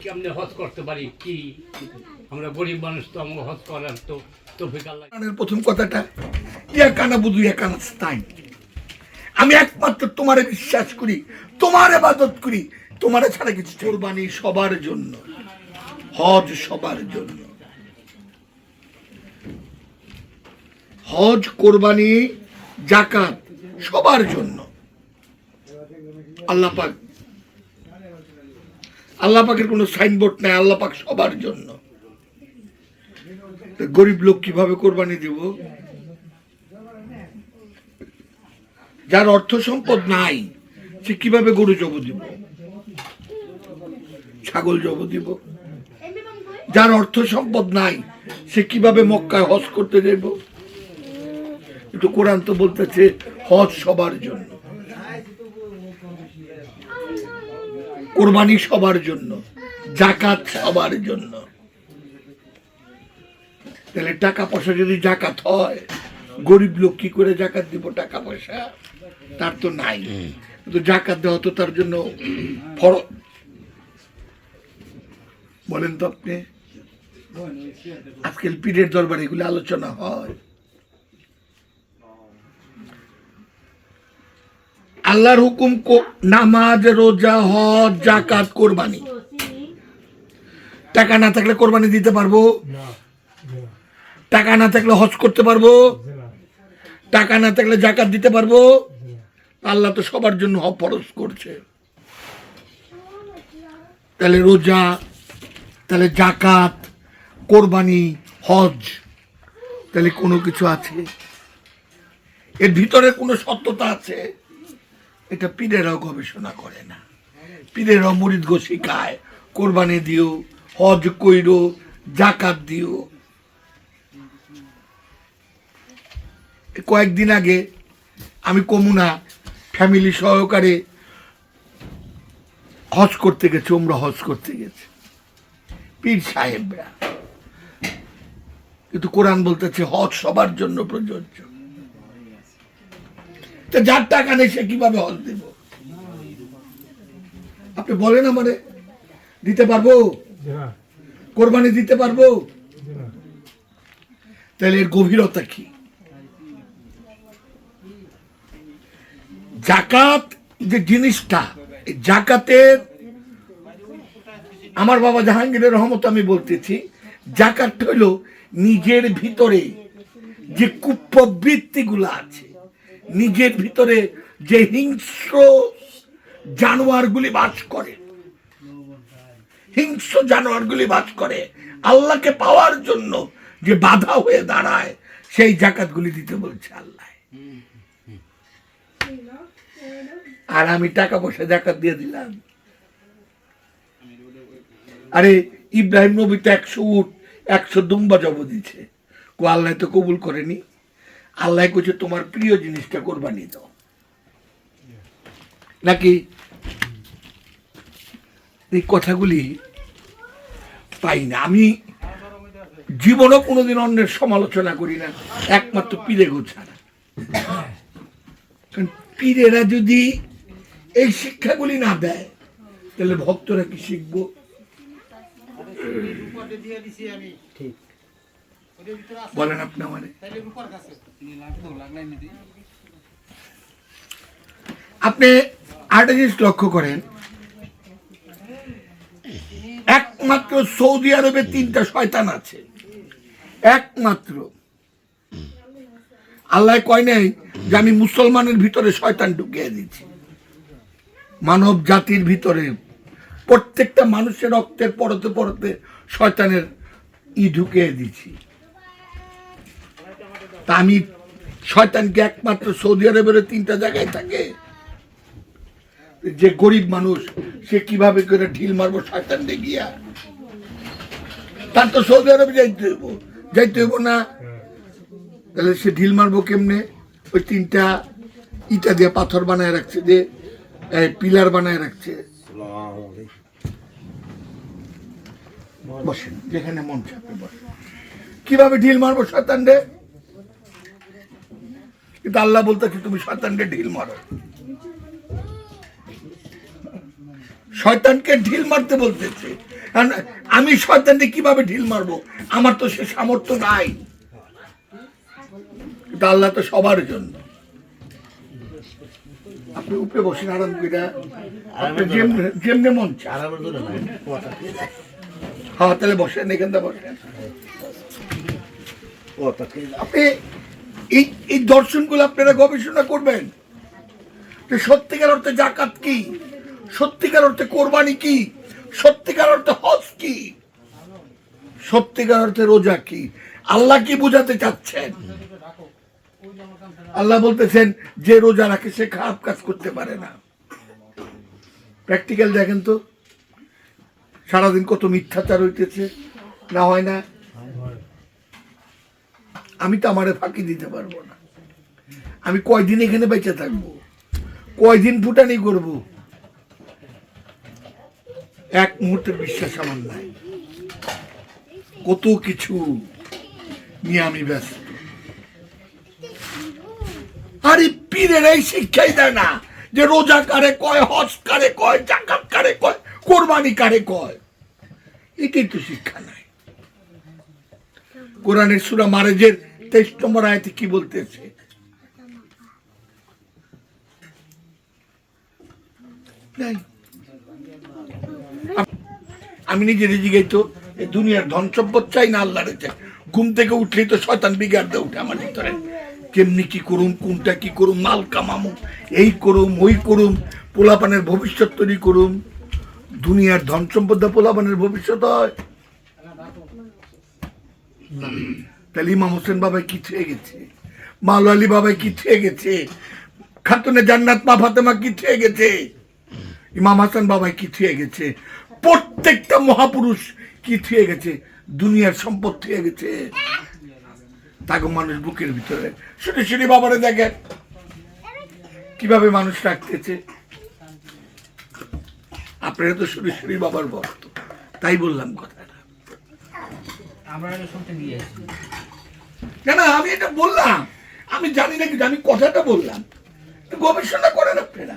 কেমনে হজ করতে পারি কি আমরা গরিব মানুষ তো আমাকে হজ করার তো তৌফিক আল্লাহ। প্রথম কথাটা ইয়া কানা বুধু ইয়া কানা স্তাই, আমি একমাত্র তোমারে বিশ্বাস করি, তোমার ইবাদত করি, তোমারে ছাড়া কিছু। কুরবানি সবার জন্য, হজ সবার জন্য। হজ, কোরবানি, যাকাত সবার জন্য। আল্লাহ পাক, আল্লাহ পাকের কোনো সাইনবোর্ড নাই, আল্লাহ পাক সবার জন্য। গরিব লোক কিভাবে কোরবানি দিব? যার অর্থ সম্পদ নাই সে কিভাবে গরু জব দিব, ছাগল জব দিব? যার অর্থ সম্পদ নাই সে কিভাবে মক্কায় হজ করতে যাব? কিন্তু কোরআন তো বলতেছে হজ সবার জন্য, কোরবানি সবার জন্য, যাকাত সবার জন্য। তাহলে টাকা পয়সা যদি যাকাত হয়, গরিব লোক কি করে যাকাত দিব? টাকা পয়সা তার তো নাই, কিন্তু যাকাত দেওয়া তো তার জন্য ফরজ। বলেন তো আপনি, আজকাল পীরের দরবারে এগুলো আলোচনা হয়? আল্লাহর হুকুম নামাজ, রোজা, হজ, যাকাত, কোরবানি। টাকা না থাকলে কোরবানি দিতে পারবো? টাকা না থাকলে হজ করতে পারবো? টাকা না থাকলে যাকাত দিতে পারবো? আল্লাহ তো সবার জন্য ফরজ করছে। তাহলে রোজা, তাহলে যাকাত, কোরবানি, হজ, তাহলে কোনো কিছু আছে, এর ভিতরে কোনো সত্যতা আছে? এটা পীরেরাও গবেষণা করে না। পীরেরাও মুরিদ গো শিখায় কোরবানি দিও, হজ কইরো, যাকাত দিও। কয়েকদিন আগে আমি কমুনা ফ্যামিলি সহকারে হজ করতে গেছে, উমরা হজ করতে গেছে পীর সাহেবরা। কিন্তু কোরআন বলতেছে হজ সবার জন্য প্রযোজ্য। যার টাকা নেই সে কিভাবে হজ দেব? আপনি বলেন আমারে, দিতে পারবো? কোরবানি দিতে পারবো? তাহলে এর গভীরতা কি? যাকাত যে জিনিসটা, যাকাতের, আমার বাবা জাহাঙ্গীরের রহমত আমি বলতেছি, যাকাত হইল নিজের ভিতরে যে কুপ্রবৃত্তি গুলো আছে, নিজের ভিতরে যে হিংস্র জানোয়ারগুলি বাস করে, হিংস্র জানোয়ারগুলি বাস করে, আল্লাহকে পাওয়ার জন্য যে বাধা হয়ে দাঁড়ায়, সেই যাকাতগুলি দিতে বলছে আল্লাহ। আর আমি টাকা পয়সা যাকাত দিয়ে দিলাম। আরে ইব্রাহিম নবী তো 100 উট 100 দুম্বা জব দিচ্ছে, আল্লাহ তো কবুল করেনি। আল্লাহ কইছে তোমার প্রিয় জিনিসটা কোরবানি দাও, নাকি? এই কথাগুলি পাই না। আমি জীবনও কোনোদিন অন্যের সমালোচনা করি না, একমাত্র পীরে গো ছাড়া। পীরেরা যদি এই শিক্ষাগুলি না দেয় তাহলে ভক্তরা কি শিখবো? বলেন আপনি আমারে। আপনি আরেকটা জিনিস লক্ষ্য করেন, একমাত্র সৌদি আরবে 3টা শয়তান আছে, একমাত্র। আল্লাহ কয় নাই যে আমি মুসলমানের ভিতরে শয়তান ঢুকিয়ে দিচ্ছি। মানব জাতির ভিতরে প্রত্যেকটা মানুষের রক্তের পরতে পরতে শয়তানের ঢুকিয়ে দিচ্ছি। তা আমি শয়তানকে একমাত্র সৌদি আরবের 3টা জায়গায় থাকে। যে গরিব মানুষ সে কিভাবে করে ঢিল মারবো শয়তান গিয়া? তার তো সৌদি আরবে যাইতে হইব না? তাহলে সে ঢিল মারবো কেমনে? ওই 3টা ইটা দিয়ে পাথর বানায় রাখছে, যে পিলার বানায় রাখছে। বসেন যেখানে মন চাপে বসেন। কিভাবে ঢিল মারবো শয়তান রে? কিন্তু আল্লাহ বলতেছে তুমি শয়তানকে ঢিল মারো। শয়তানকে ঢিল মারতে বলতেছে। আমি শয়তানকে কিভাবে ঢিল মারবো? আমার তো সে সামর্থ্য নাই। কিন্তু আল্লাহ তো সবার জন্য। আপনি উপরে বসেন আরাম করে, যেমনি মন চায়। হ্যাঁ, তাহলে বসেন, এখানটা বসেন। আপনি এই দর্শনগুলো আপনারা গবেষণা করবেন যে সত্যিকার অর্থে জাকাত কি, সত্যিকার অর্থে কোরবানি কি, সত্যিকার অর্থে হজ কি, সত্যিকার অর্থে রোজা কি, আল্লাহ কি বোঝাতে চাচ্ছেন। আল্লাহ বলতেছেন যে রোজা রাখে সে খারাপ কাজ করতে পারে না। প্র্যাকটিক্যাল দেখেন তো, সারাদিন কত মিথ্যাচার হইতেছে, না হয় না? আমি তো আমারে ফাঁকি দিতে পারবো না। আমি কয়দিন এখানে বেঁচে থাকবো, কয়দিন ফুটানি করব, এক মুহূর্তের বিশ্বাস আমার নাই। কত কিছু নিয়ে আমি ব্যস্ত। আরে পীরের এই শিক্ষাই দেয় না যে রোজা কারে কয়, হজ কারে কয়, জাকাত কারে কয়, কোরবানি কারে কয়। এটাই তো শিক্ষা নাই। কোরআনের সূরা মারেজের 23 নম্বর আয়াতে কি বলতেছে? আমি নিজে জিগাই তো দুনিয়ার ধন সম্পদ চাই না আল্লাহরে চাই। ঘুম থেকে উঠলেই তো শয়তান বিগাড় দিয়ে উঠে আমার ভিতরে। কেমনি কি করুম, কোনটা কি করুম, মাল কামামু, এই করুম ওই করুম, পোলাপানের ভবিষ্যৎ তৈরি করুম। দুনিয়ার ধন সম্পদ দা পোলাপানের ভবিষ্যৎ হয়? তাহলে ইমাম হোসেন বাবাই কি ছুঁয়ে গেছে, মাল আলী বাবাই কি ছুঁয়ে গেছে, খাতুনে জান্নাত মা ফাতেমা কি ছুঁয়ে গেছে, ইমাম হাসান বাবাই কি ছুঁয়ে গেছে, প্রত্যেকটা মহাপুরুষ কি ছুঁয়ে গেছে, দুনিয়ার সম্পদ ছুঁয়ে গেছে। তাকে মানুষ বুকের ভিতরে শুধু শুধু বাবারে দেখেন কিভাবে মানুষ রাখতেছে। আপনারা তো শুধু শুধু বাবার ভক্ত, তাই বললাম কথাটা। না, আমি এটা বললাম, আমি জানি না, কিন্তু আমি কথাটা বললাম। গবেষণা করেন আপনারা।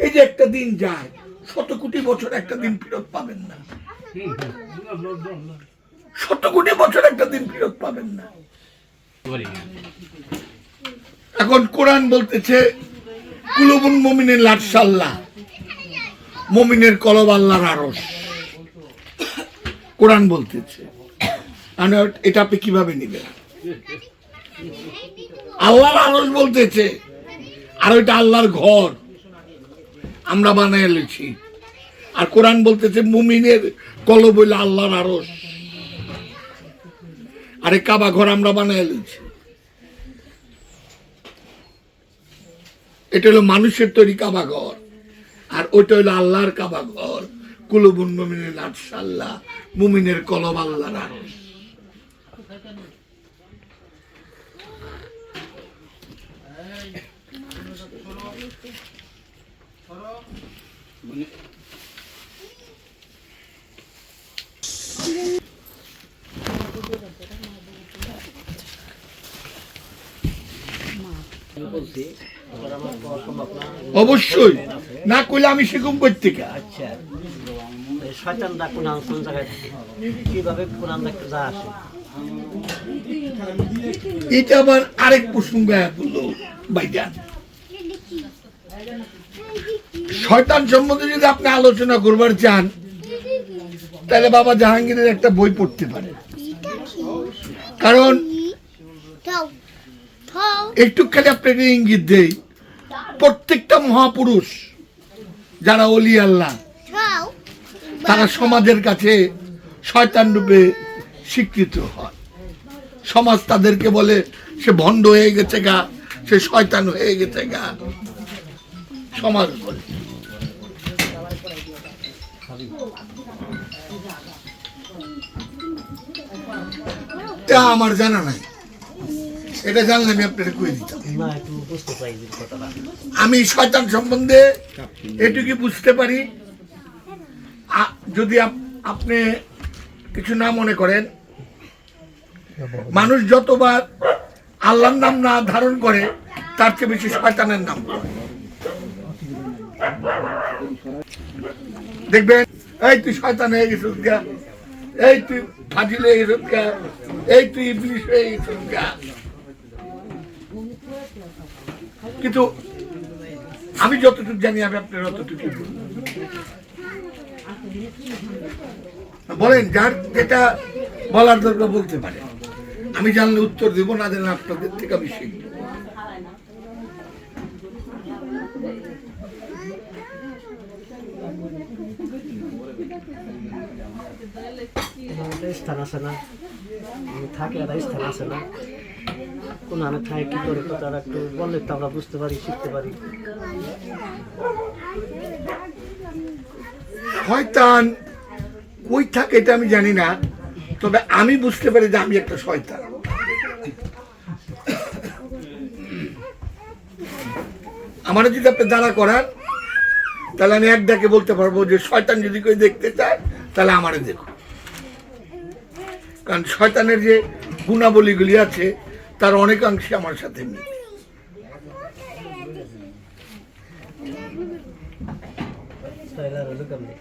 এই যে একটা দিন যায়, 100 কোটি বছর একটা দিন ফেরত পাবেন না। 100 কোটি বছর একটা দিন ফেরত পাবেন না। এখন কোরআন বলতেছে কুলুবুন মুমিনের লাটসাল্লাহ, মুমিনের কলব আল্লাহর আরশ। কোরআন বলতেছে, এটা আপনি কিভাবে নিবেন? আল্লাহর আরশ বলতেছে, আর ওইটা আল্লাহর ঘর আমরা বানায় লেছি। আর কোরআন বলতেছে মুমিনের কলব হইল আল্লাহর আরশ। আরে কাবা ঘর আমরা বানায় লেছি। এটা হলো মানুষের তৈরি কাবা ঘর, আর ওইটা হলো আল্লাহর কাবা ঘর। কুলুবুন মুমিনের লাটসাল্লাহ, মুমিনের কলব আল্লাহর আরশ। অবশ্যই না কইলে আমি শিখুম করতে। আচ্ছা, শয়তানরা কোন জায়গায় কিভাবে কোরআন দেখতে যা আসে? এটা আবার আরেক প্রসঙ্গ বললো ভাইজান। শয়তান সম্বন্ধে যদি আপনি আলোচনা করবার চান, তাহলে বাবা জাহাঙ্গীরের একটা বই পড়তে পারেন। কারণ একটু খালি আপনাকে ইঙ্গিত দেই, প্রত্যেকটা মহাপুরুষ যারা ওলি আল্লাহ, তারা সমাজের কাছে শয়তান রূপে স্বীকৃত হয়। সমাজ তাদেরকে বলে সে ভণ্ড হয়ে গেছে গা, সে শয়তান হয়ে গেছে গা, সমাজ বলে। তা আমার জানা নাই, এটা জানলে আমি আপনাকে কয়ে দিতাম। আমি শয়তান সম্বন্ধে এটুকু বুঝতে পারি, যদি আপনি কিছু না মনে করেন, মানুষ যতবার আল্লাহর নাম না ধারণ করে তার চেয়ে বেশি শয়তানের নাম করে। দেখবেন এই তুই শয়তান হয়ে গেছিস গা, এই তুই ফাজিল হয়ে গেছিস গা, এই তুই ইবলিশ হয়ে গেছিস গা। কিন্তু আমি যতটুকু জানি আমি আপনার অতটুকু বলেন, যার যেটা বলার দরকার বলতে পারে। আমি জানলে উত্তর দেবো, না জানলে আপনাদের থেকে আমি শিখবো। একটা স্থান আছে না, আমি থাকি একটা স্থান আছে না, কোন আমি থাকি কি করে তো তারা একটু বললে তো আমরা বুঝতে পারি, শিখতে পারি। শয়তান কই থাকে এটা আমি জানি না, তবে আমি বুঝতে পারি যে আমি একটা শয়তান। আমার যদি আপনি দাঁড়া করান, তাহলে আমি এক ডাকে বলতে পারবো যে শয়তান যদি কেউ দেখতে চায় তাহলে আমারে দেখো। কারণ শয়তানের যে গুণাবলীগুলি আছে তার অনেকাংশে আমার সাথে মিলে। তাইলে আর হলো কেমনে?